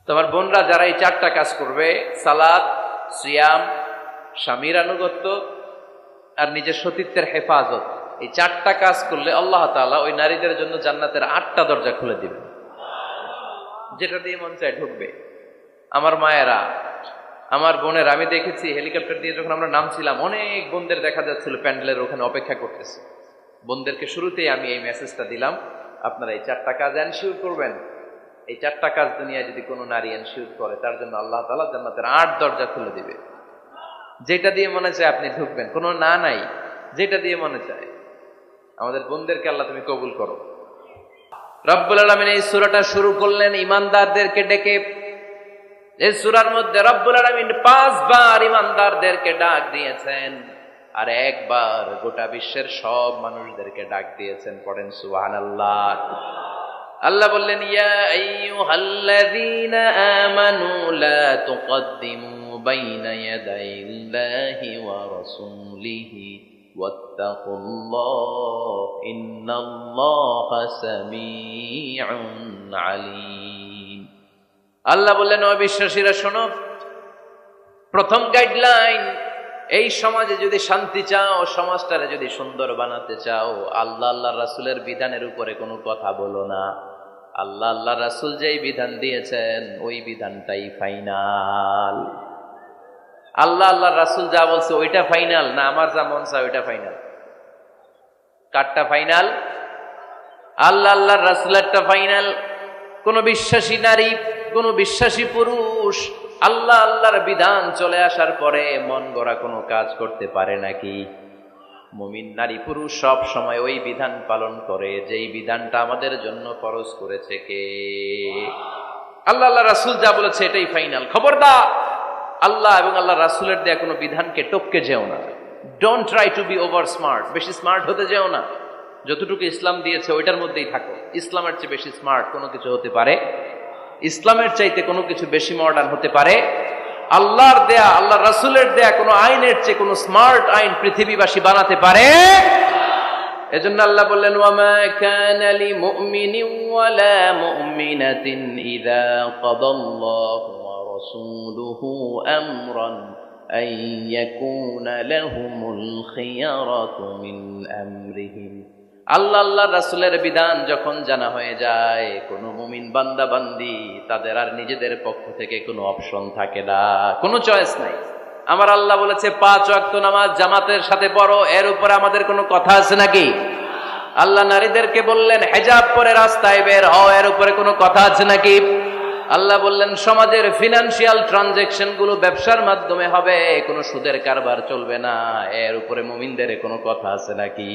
তোমার বোনরা যারা এই 4টা কাজ করবে, সালাত, সিয়াম, স্বামীর আনুগত্য আর নিজের সতীত্বের হেফাজত, এই 4টা কাজ করলে আল্লাহ তাআলা ওই নারীদের জন্য জান্নাতের 8টা দরজা খুলে দিবে, যেটা দিয়ে মন চায় ঢুকবে। আমার মায়েরা, আমার বোনের, আমি দেখেছি হেলিকপ্টার দিয়ে যখন আমরা নামছিলাম, অনেক বোনদের দেখা যাচ্ছিল প্যান্ডেলের ওখানে অপেক্ষা করতেছে। বোনদেরকে শুরুতেই আমি এই মেসেজটা দিলাম, আপনারা এই 4টা কাজ এনশিওর করবেন। এই 4টা কাজ দুনিয়ায় যদি কোনো নারী এনশিওর করে, তার জন্য আল্লাহ তাআলা জান্নাতের 8 দরজা খুলে দিবে। যেটা দিয়ে মনে চায় আপনি ঢুকবেন, কোনো না নাই, যেটা দিয়ে মনে চায়। আমাদের বোনদেরকে আল্লাহ তুমি কবুল করো। রব্বুল আলামিন এই সূরাটা শুরু করলেন ঈমানদারদেরকে ডেকে। এই সূরার মধ্যে রব্বুল আলামিন 5 বার ঈমানদারদেরকে ডাক দিয়েছেন, আর একবার গোটা বিশ্বের সব মানুষদেরকে ডাক দিয়েছেন। পড়েন সুবহানাল্লাহ। আল্লাহ বললেন, ইয়া আইয়ুহাল্লাযীনা আমানু লা তুকদ্দিমু বাইনা ইয়াদাইল্লাহি ওয়া রাসূলিহি ওয়াত্তাকুল্লাহ ইন্নাল্লাহা সামিউন আলীম। আল্লাহ বললেন, ও বিশ্বাসীরা শোনো, প্রথম গাইডলাইন, এই সমাজে যদি শান্তি চাও, সমাজটারে যদি সুন্দর বানাতে চাও, আল্লাহ আল্লাহ রাসূলের বিধানের উপরে কোনো কথা বলো না। আল্লাহ আল্লাহ রাসূল যেই বিধান দিয়েছেন ওই বিধানটাই ফাইনাল। আল্লাহ আল্লাহ রাসূল যা বলছে ওইটা ফাইনাল না আমার যা মন চায় ওইটা ফাইনাল? কারটা ফাইনাল? আল্লাহ আল্লাহ রাসূলেরটা ফাইনাল। কোন বিশ্বাসী নারী, কোন বিশ্বাসী পুরুষ আল্লাহ আল্লাহর বিধান চলে আসার পরে মন গড়া কোনো কাজ করতে পারে নাকি? মুমিন নারী পুরুষ সব সময় ওই বিধান পালন করে যেই বিধানটা আমাদের জন্য ফরজ করেছে কে? আল্লাহ আল্লাহ রাসূল যা বলেছে এটাই ফাইনাল। খবরদার, আল্লাহ এবং আল্লাহ রাসূলের দেয়া কোনো বিধানকে টপকে যেও না। Don't try to be over smart. বেশি স্মার্ট হতে যেও না। যতটুকু ইসলাম দিয়েছে ওইটার মধ্যেই থাকো। ইসলামের চেয়ে বেশি স্মার্ট কোনো কিছু হতে পারে? ইসলামের চাইতে কোনো কিছু বেশি মডার্ন হতে পারে? আল্লাহর দেয়া, আল্লাহ রাসূলের দেয়া কোনো আইনের চেয়ে কোনো স্মার্ট আইন পৃথিবীবাসী বানাতে পারে? এজন্য আল্লাহ বললেন, ওয়ামা কানা লিমুমিনিন ওয়ালা মুমিনাতিন ইযা কাদাল্লাহু ওয়া রাসূলুহু আমরান আন ইয়াকুনা লাহুমুল খিয়ারাতু মিন আমরিহিম। আল্লাহ আল্লাহ রাসূলের বিধান যখন জানা হয়ে যায়, কোনো মুমিন বান্দা বান্দি তাদের আর নিজেদের পক্ষ থেকে কোনো অপশন থাকে না, কোনো চয়েস নাই। আমার আল্লাহ বলেছে 5 ওয়াক্ত নামাজ জামাতের সাথে পড়ো, এর উপরে আমাদের কোনো কথা আছে নাকি? আল্লাহ নারীদেরকে বললেন হিজাব পরে রাস্তায় বের হও, এর উপরে কোনো কথা আছে নাকি? আল্লাহ বললেন সমাজের ফিনান্সিয়াল ট্রানজাকশন গুলো ব্যবসার মাধ্যমে হবে, কোনো সুদের কারবার চলবে না, এর উপরে মুমিনদের কোনো কথা আছে নাকি?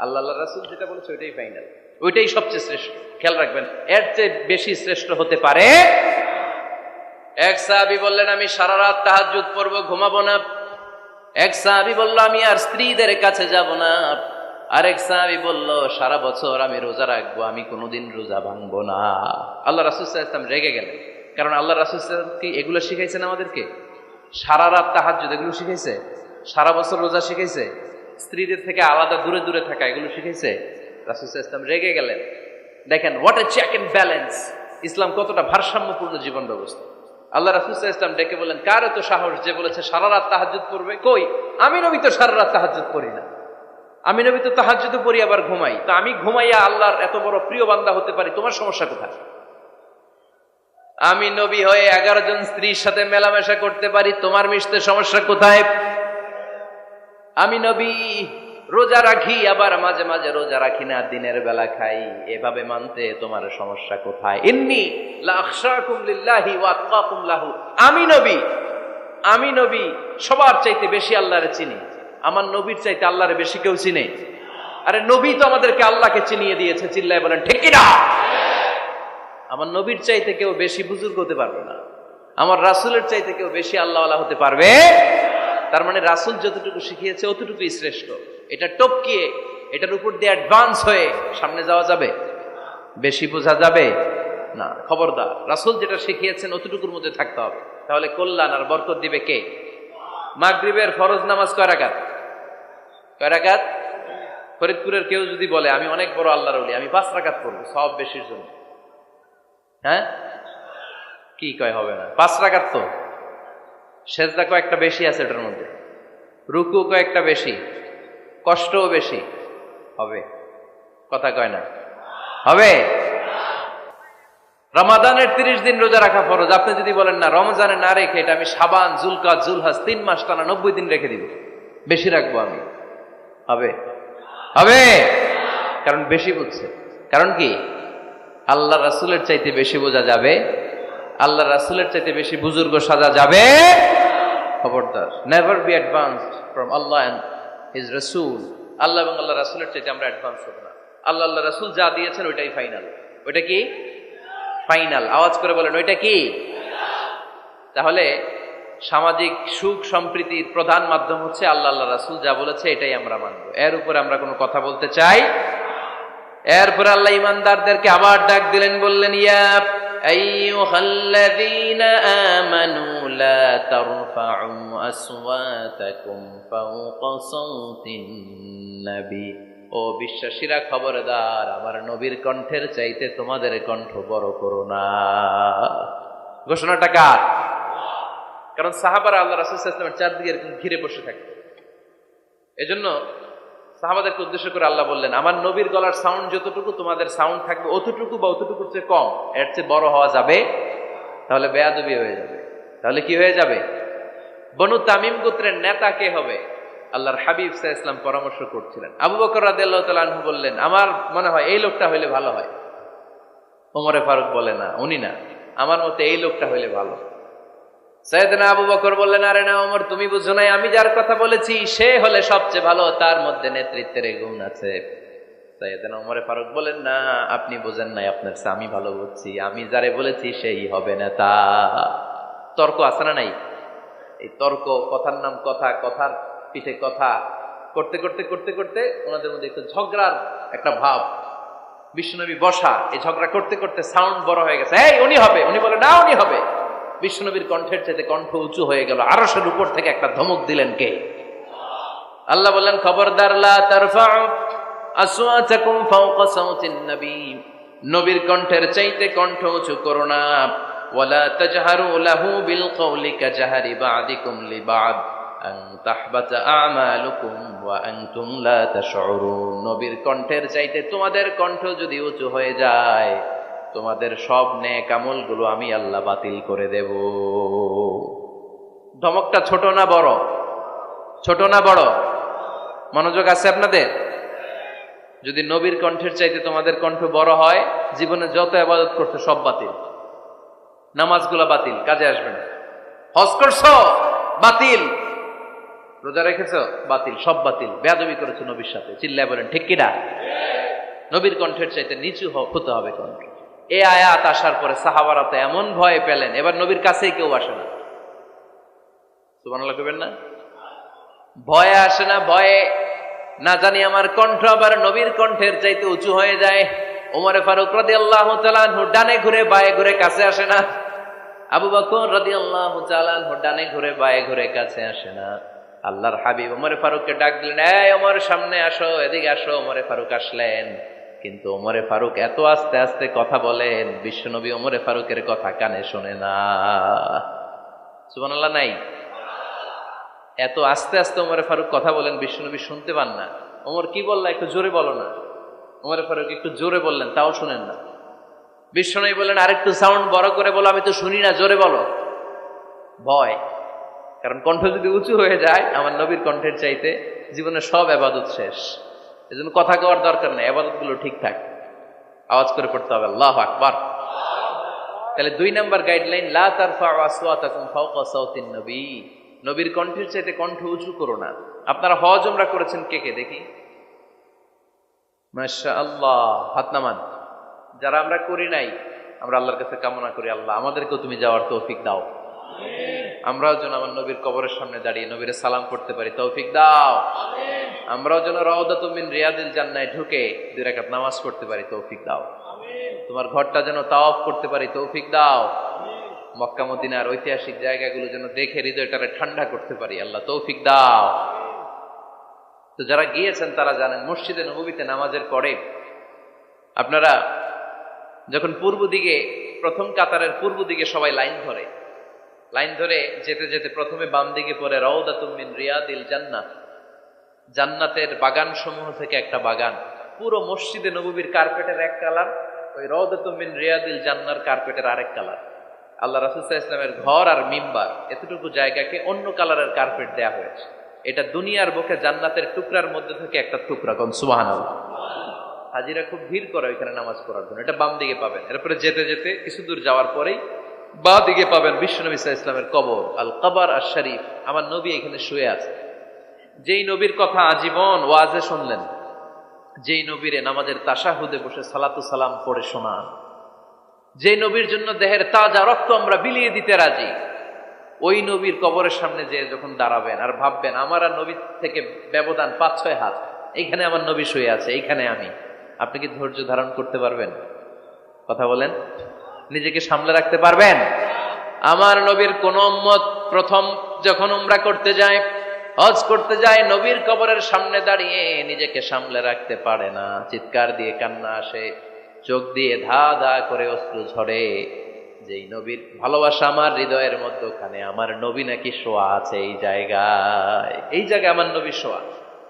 আল্লাহ আল্লাহ রাসূল যেটা বলেছে ওইটাই ফাইনাল, ওইটাই সবচেয়ে শ্রেষ্ঠ। খেয়াল রাখবেন, এর চেয়ে বেশি শ্রেষ্ঠ হতে পারে? এক সাহাবী বললেন, আমি সারা রাত তাহাজ্জুদ পড়ব, ঘুমাবো না। এক সাহাবী বলল, আমি আর স্ত্রীদের কাছে যাব না। আরেক সাহাবী বলল, সারা বছর আমি রোজা রাখবো, আমি কোনোদিন রোজা ভাঙবো না। আল্লাহ রাসূল সাল্লাল্লাহু আলাইহি ওয়াসাল্লাম রেগে গেলেন, কারণ আল্লাহ রাসূল সাল্লাল্লাহু আলাইহি ওয়াসাল্লাম কি এগুলো শিখাইছেন আমাদেরকে? সারা রাত তাহাজ্জুদ এগুলো শিখাইছে? সারা বছর রোজা শিখাইছে? স্ত্রীদের থেকে আলাদা দূরে দূরে থাকা এগুলো শিখাইছে? রাসূল সাল্লাল্লাহু আলাইহি ওয়াসাল্লাম রেগে গেলেন। দেখেন what a check and balance, ইসলাম কতটা ভারসাম্যপূর্ণ জীবন ব্যবস্থা। আল্লাহ রাসূল সাল্লাল্লাহু আলাইহি ওয়াসাল্লাম ডেকে বলেন, কার এত সাহস যে বলেছে সারা রাত তাহাজ্জুদ পড়বে? কই, আমি নবী তো সারা রাত তাহাজ্জুদ পড়ি না। আমি নবী তো তাহাজ্জুদ পড়ি আবার ঘুমাই। তো আমি ঘুমাইয়া আল্লাহর এত বড় প্রিয় বান্দা হতে পারি, তোমার সমস্যা কোথায়? আমি নবী হয়ে 11 জন স্ত্রীর সাথে মেলামেশা করতে পারি, তোমার মিশতে সমস্যা কোথায়? আমি নবী রোজা রাখি, আবার মাঝে মাঝে রোজা রাখি না, দিনের বেলা খাই, এভাবে মানতে তোমার সমস্যা কোথায়? ইন্নী লা আখশাকুম লিল্লাহি ওয়া আতকাকুম লাহু। আমি নবী সবার চাইতে বেশি আল্লাহরে চিনি। আমার নবীর চাইতে আল্লাহরে বেশি কেউ চিনে? আরে নবী তো আমাদেরকে আল্লাহকে চিনিয়ে দিয়েছে, চিল্লায় বলেন ঠিক কিনা? আমার নবীর চাইতে কেউ বেশি বুজুর্গ হতে পারবে না, আমার রাসূলের চাইতে কেউ বেশি আল্লাহওয়ালা হতে পারবে? তার মানে রাসূল যতটুকু শিখিয়েছে অতটুকুই শ্রেষ্ঠ। এটা টপকিয়ে, এটার উপর দিয়ে অ্যাডভান্স হয়ে সামনে যাওয়া যাবে? বেশি বোঝা যাবে না। খবরদার, রাসূল যেটা শিখিয়েছেন অতটুকুর মধ্যে থাকতে হবে, তাহলে কল্যাণ আর বরকত দিবে কে? মাগরিবের ফরজ নামাজ কয় রাকাত? কয় রাকাত? ফরিদপুরের কেউ যদি বলে আমি অনেক বড় আল্লাহর ওলি, আমি 5 রাকাত পড়বো সব বেশির জন্য, হ্যাঁ কি কয় হবে না? 5 রাকাত তো, সেজদা কয়েকটা বেশি আছে এটার মধ্যে, রুকু কয়েকটা বেশি, কষ্টও বেশি, হবে? কথা কয় না, হবে? রমাদানের 30 দিন রোজা রাখা ফরজ। আপনি যদি বলেন না রমজানে না রেখে এটা আমি শাবান, জুলকাদ, জুলহাজ 3 মাস টানা 90 দিন রেখে দিব, বেশি রাখবো আমি, হবে? হবে? কারণ বেশি বুঝছে। কারণ কি? আল্লাহ রাসূলের চাইতে বেশি বোঝা যাবে? আল্লাহ রাসূলের চাইতে বেশি বুজুর্গ সাজা যাবে? খবরদার, never be advanced from Allah and his রাসূল। আল্লাহ এবং আল্লাহ রাসূলের চাইতে আমরা অ্যাডভান্স হব না। আল্লাহ আল্লাহ রাসূল যা দিয়েছেন ওইটাই ফাইনাল। ওইটা কি ফাইনাল? আওয়াজ করে বলেন, ওইটা কি? তাহলে সামাজিক সুখ সম্প্রীতির প্রধান মাধ্যম হচ্ছে আল্লাহ আল্লাহ রাসূল যা বলেছে এটাই আমরা মানব। এর উপরে আমরা কোনো কথা বলতে চাই? এরপরে আল্লাহ ইমানদারদেরকে আবার ডাক দিলেন, বললেন ইয়া আইয়ুহাল্লাযীনা আমানু লা তারফা'উ আসওয়াতাকুম ফাওকা সাওতিন নবী। ও বিশ্বাসীরা খবরদার, আমার নবীর কণ্ঠের চাইতে তোমাদের কণ্ঠ বড় করো না। ঘোষণাটা কার? কারণ সাহাবারা আল্লাহ রাসূল সাল্লাল্লাহু আলাইহি ওয়াসাল্লামের চারদিকে এরকম ঘিরে বসে থাকতো। এজন্য সাহাবাদেরকে উদ্দেশ্য করে আল্লাহ বললেন, আমার নবীর গলার সাউন্ড যতটুকু তোমাদের সাউন্ড থাকবে অতটুকু বা অতটুকুর চেয়ে কম, এর চেয়ে বড় হওয়া যাবে? তাহলে বেয়াদবি হয়ে যাবে। তাহলে কি হয়ে যাবে? বনু তামিম গোত্রের নেতা কে হবে? আল্লাহর হাবিব সাল্লাল্লাহু আলাইহি ওয়াসাল্লাম পরামর্শ করছিলেন। আবু বকর রাদিয়াল্লাহু তাআলা আনহু বললেন, আমার মনে হয় এই লোকটা হইলে ভালো হয়। ওমরে ফারুক বলে, না উনি না, আমার মতে এই লোকটা হইলে ভালো। সাইয়েদনা আবু বকর বললেন, আরে না ওমর, তুমি বুঝো নাই, আমি যার কথা বলেছি সে হলে সবচেয়ে ভালো, তার মধ্যে নেতৃত্বের গুণ আছে। সাইয়েদনা ওমরে ফারুক বলেন, না আপনি বোঝেন নাই, আপনার চেয়ে আমি ভালো বুঝছি, আমি যারে বলেছি সেই হবে নেতা। তর্ক আছে না নাই? এই তর্ক, কথার নাম কথা, কথার পিঠে কথা করতে করতে করতে করতে ওনাদের মধ্যে একটু ঝগড়ার একটা ভাব। বিশ্বনবী বসা, এই ঝগড়া করতে করতে সাউন্ড বড় হয়ে গেছে, এই উনি হবে, উনি বলে না উনি হবে। বিশ্বনবীর কণ্ঠের চাইতে কণ্ঠ উঁচু হয়ে গেল, আরশের উপর থেকে একটা ধমক দিলেন কে? আল্লাহ বললেন, খবরদার, লা তারফা'উ আসওয়াতাকুম ফাওকা সাওতিন নবী, নবীর কণ্ঠের চাইতে কণ্ঠ উঁচু করো না। ওয়ালা তাজহারু লাহু বিল কওলি কাজাহরি বা'দিকুম লিবা'দ আন তাহবাতা আমালুকুম ওয়া আনতুম লা তাশউরুন। নবীর কণ্ঠের চাইতে তোমাদের কণ্ঠ যদি উঁচু হয়ে যায়, তোমাদের সব নেক আমলগুলো আমি আল্লাহ বাতিল করে দেব। ধমকটা ছোট না বড়? ছোট না বড়? মনোযোগ আছে আপনাদের? যদি নবীর কণ্ঠের চাইতে তোমাদের কণ্ঠ বড় হয়, জীবনে যত ইবাদত করছো সব বাতিল। নামাজগুলো বাতিল, কাজে আসবে না। হজ করছো, বাতিল। রোজা রেখেছো, বাতিল, সব বাতিল। বেয়াদবি করেছো নবীর সাথে, চিল্লায় বলেন ঠিক কিনা? নবীর কণ্ঠের চাইতে নিচু হতে হবে কণ্ঠ। এই আয়াত আসার পরে সাহাবারা তো এমন ভয় পেলেন, এবার নবীর কাছেই কেউ আসে না। সুবহানাল্লাহ কইবেন না? ভয়ে আসে না, ভয়ে না জানি আমার কণ্ঠ আবার নবীর কণ্ঠের চাইতে উঁচু হয়ে যায়। ওমরে ফারুক রাদিয়াল্লাহু তাআলা আনহু ডানে ঘুরে বায়ে ঘুরে কাছে আসে না। আবু বকর রাদিয়াল্লাহু তাআলা আনহু ডানে ঘুরে বায়ে ঘুরে কাছে আসে না। আল্লাহর হাবিব ওমরে ফারুককে ডাক দিলেন, এই ওমর সামনে আসো, এদিকে আসো। ওমরে ফারুক আসলেন, কিন্তু ওমরে ফারুক এত আস্তে আস্তে কথা বলেন, বিশ্বনবী ওমরে ফারুকের কথা কানে শোনে না। সুবহানাল্লাহ নাই? এত আস্তে আস্তে ওমরে ফারুক কথা বলেন, বিশ্বনবী শুনতে পান না। ওমর কি বললা, একটু জোরে বলো না। ওমরে ফারুক একটু জোরে বললেন, তাও শুনেন না। বিশ্বনবী বললেন, আরেকটু সাউন্ড বড় করে বলো, আমি তো শুনি না, জোরে বলো। ভয়, কারণ কণ্ঠ যদি উঁচু হয়ে যায় আমার নবীর কণ্ঠের চাইতে, জীবনের সব ইবাদত শেষ। এজন্য কথা কওয়ার দরকার নেই, ইবাদত গুলো ঠিকঠাক আওয়াজ করে পড়তে হবে আল্লাহু আকবার। তাহলে 2 নাম্বার গাইডলাইন, লা তারফা'উ আসওয়াতাকুম ফাওকা সাওতিন নবী, নবীর কণ্ঠের চাইতে কণ্ঠ উঁচু করো না। আপনারা হজ উমরা করেছেন কে কে দেখি? মাশাআল্লাহ, হাত নামান। যারা আমরা করি নাই, আমরা আল্লাহর কাছে কামনা করি, আল্লাহ আমাদেরকেও তুমি যাওয়ার তৌফিক দাও। আমরাও যেন আমার নবীর কবরের সামনে দাঁড়িয়ে নবীরে সালাম করতে পারি, তৌফিক দাও। আমরাও যেন রাউদাতুম মিন রিয়াদিল জান্নাহ ঢুকে 2 রাকাত নামাজ পড়তে পারি, তৌফিক দাও। তোমার ঘরটা যেন তাওয়াফ করতে পারি, তৌফিক দাও। মক্কা মদিনার ঐতিহাসিক জায়গাগুলো যেন দেখে হৃদয়টারে ঠান্ডা করতে পারি, আল্লাহ তৌফিক দাও। তো যারা গিয়েছেন তারা জানেন, মসজিদে নববীতে নামাজের পরে আপনারা যখন পূর্ব দিকে প্রথম কাতারের পূর্ব দিকে সবাই লাইন ধরে যেতে যেতে প্রথমে বাম দিকে পড়ে রাউদাতুম মিন রিয়াদিল জান্নাহ, জান্নাতের বাগান সমূহ থেকে একটা বাগান। পুরো মসজিদে নববীর কার্পেটের এক কালার, ওই রাউদাতুম মিন রিয়াদিল জান্নাহর কার্পেটের আরেক কালার। আল্লাহ রাসূল সাল্লাল্লাহু আলাইহি ওয়াসাল্লামের ঘর আর মিম্বার এতটুকু জায়গাকে অন্য কালারের কার্পেট দেয়া হয়েছে। এটা দুনিয়ার বুকে জান্নাতের টুকরার মধ্যে থেকে একটা টুকরা। কোন সুবহানাল্লাহ। হাজিরা খুব ভিড় করে ওইখানে নামাজ পড়ার জন্য। এটা বাম দিকে পাবেন। এরপরে যেতে যেতে কিছু দূর যাওয়ার পরেই বাঁ দিকে পাবেন বিশ্বনবী সাল্লাল্লাহু আলাইহি ওয়াসাল্লামের কবর, আল কবর আশ শরীফ। আমার নবী এখানে শুয়ে আছে। যেই নবীর কথা আজীবন ওয়াজে শুনলেন, যেই নবীরে নামাজের তাশাহুদে বসে সালাতু সালাম পড়ে শোনান, যে নবীর জন্য দেহের তাজা রক্ত আমরা বিলিয়ে দিতে রাজি, ওই নবীর কবরের সামনে যে যখন দাঁড়াবেন আর ভাববেন আমার আর নবীর থেকে ব্যবধান 5-6 হাত, এইখানে আমার নবী শুয়ে আছে, এইখানে আমি, আপনি কি ধৈর্য ধারণ করতে পারবেন? কথা বলেন, নিজেকে সামলে রাখতে পারবেন? আমার নবীর কোন উম্মত প্রথম যখন উমরা করতে যায়, হজ করতে যায়, নবীর কবরের সামনে দাঁড়িয়ে নিজেকে সামলে রাখতে পারে না, চিৎকার দিয়ে কান্না আসে, চোখ দিয়ে ধা ধা করে অশ্রু ঝরে। যেই নবীর ভালোবাসা আমার হৃদয়ের মধ্যখানে, আমার নবী নাকি শোয়া আছে এই জায়গায়, এই জায়গায় আমার নবী শোয়া।